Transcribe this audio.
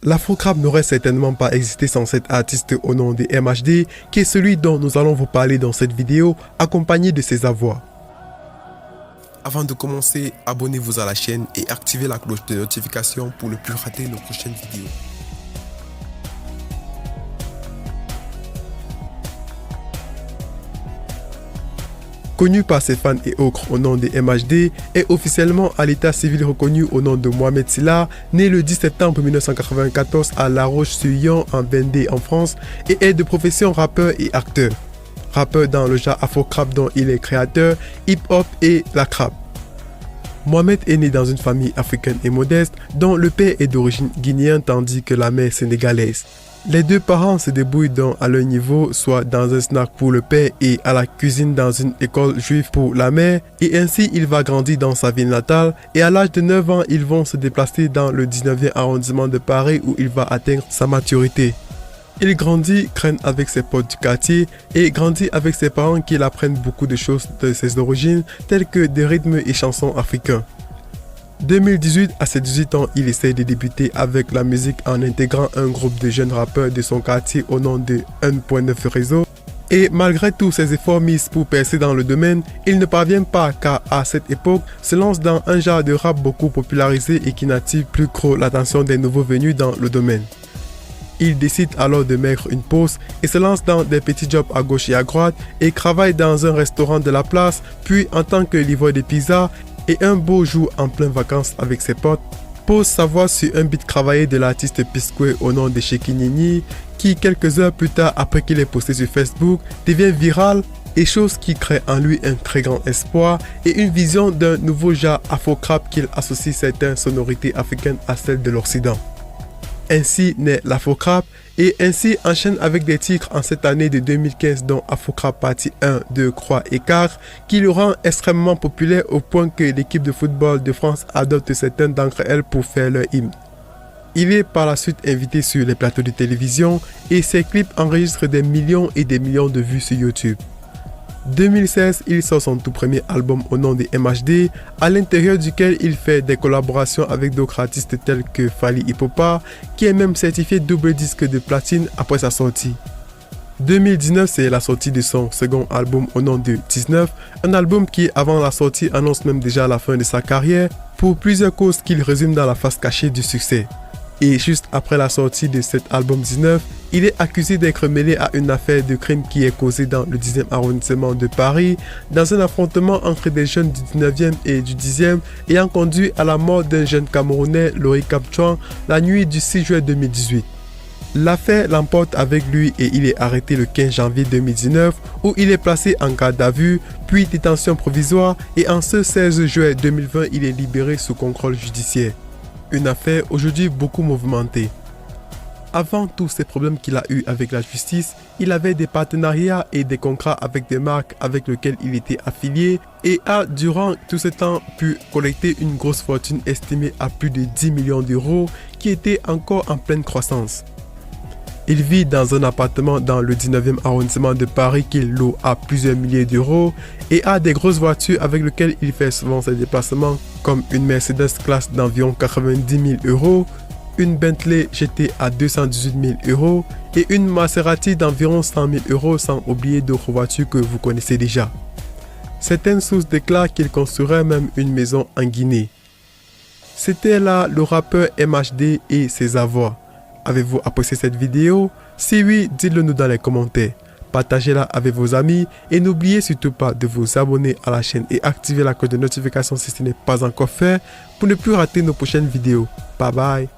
L'Afro-Crap n'aurait certainement pas existé sans cet artiste au nom de MHD, qui est celui dont nous allons vous parler dans cette vidéo, accompagné de ses avoirs. Avant de commencer, abonnez-vous à la chaîne et activez la cloche de notification pour ne plus rater nos prochaines vidéos. Connu par ses fans et autres au nom de MHD, est officiellement à l'état civil reconnu au nom de Mohamed Sylla, né le 10 septembre 1994 à La Roche-sur-Yon en Vendée en France, et est de profession rappeur et acteur. Rappeur dans le genre Afro-Crap dont il est créateur, hip-hop et la crap. Mohamed est né dans une famille africaine et modeste, dont le père est d'origine guinéenne tandis que la mère sénégalaise. Les deux parents se débrouillent donc à leur niveau, soit dans un snack pour le père et à la cuisine dans une école juive pour la mère, et ainsi il va grandir dans sa ville natale, et à l'âge de 9 ans, ils vont se déplacer dans le 19e arrondissement de Paris où il va atteindre sa maturité. Il grandit, traîne avec ses potes du quartier et grandit avec ses parents qui l'apprennent beaucoup de choses de ses origines, telles que des rythmes et chansons africains. 2018, à ses 18 ans, il essaie de débuter avec la musique en intégrant un groupe de jeunes rappeurs de son quartier au nom de 1.9 Réseau. Et malgré tous ses efforts mis pour percer dans le domaine, il ne parvient pas car à cette époque se lance dans un genre de rap beaucoup popularisé et qui n'attire plus trop l'attention des nouveaux venus dans le domaine. Il décide alors de mettre une pause et se lance dans des petits jobs à gauche et à droite et travaille dans un restaurant de la place, puis en tant que livreur de pizza. Et un beau jour en pleine vacances avec ses potes, pose sa voix sur un beat travaillé de l'artiste P-Square au nom de Shekinini, qui quelques heures plus tard après qu'il est posté sur Facebook, devient viral et chose qui crée en lui un très grand espoir et une vision d'un nouveau genre Afro-Crap qu'il associe certaines sonorités africaines à celles de l'Occident. Ainsi naît l'Afro-Crap et ainsi enchaîne avec des titres en cette année de 2015 dont Afro-Crap partie 1, 2, Croix et Quart qui le rend extrêmement populaire au point que l'équipe de football de France adopte certaines d'entre elles pour faire leur hymne. Il est par la suite invité sur les plateaux de télévision et ses clips enregistrent des millions et des millions de vues sur YouTube. 2016, il sort son tout premier album au nom de MHD, à l'intérieur duquel il fait des collaborations avec d'autres artistes tels que Fally Ipupa, qui est même certifié double disque de platine après sa sortie. 2019, c'est la sortie de son second album au nom de 19, un album qui avant la sortie annonce même déjà la fin de sa carrière, pour plusieurs causes qu'il résume dans la face cachée du succès. Et juste après la sortie de cet album 19, il est accusé d'être mêlé à une affaire de crime qui est causée dans le 10e arrondissement de Paris, dans un affrontement entre des jeunes du 19e et du 10e ayant conduit à la mort d'un jeune Camerounais, Loïc Kapchouan, la nuit du 6 juillet 2018. L'affaire l'emporte avec lui et il est arrêté le 15 janvier 2019 où il est placé en garde à vue, puis détention provisoire et en ce 16 juillet 2020, il est libéré sous contrôle judiciaire. Une affaire aujourd'hui beaucoup mouvementée. Avant tous ces problèmes qu'il a eu avec la justice, il avait des partenariats et des contrats avec des marques avec lesquelles il était affilié et a durant tout ce temps pu collecter une grosse fortune estimée à plus de 10 millions d'euros qui était encore en pleine croissance. Il vit dans un appartement dans le 19e arrondissement de Paris qu'il loue à plusieurs milliers d'euros et a des grosses voitures avec lesquelles il fait souvent ses déplacements comme une Mercedes classe d'environ 90 000 euros, une Bentley GT à 218 000 euros et une Maserati d'environ 100 000 euros sans oublier d'autres voitures que vous connaissez déjà. Certaines sources déclarent qu'il construirait même une maison en Guinée. C'était là le rappeur MHD et ses avoirs. Avez-vous apprécié cette vidéo? Si oui, dites-le nous dans les commentaires. Partagez-la avec vos amis et n'oubliez surtout pas de vous abonner à la chaîne et activer la cloche de notification si ce n'est pas encore fait pour ne plus rater nos prochaines vidéos. Bye bye.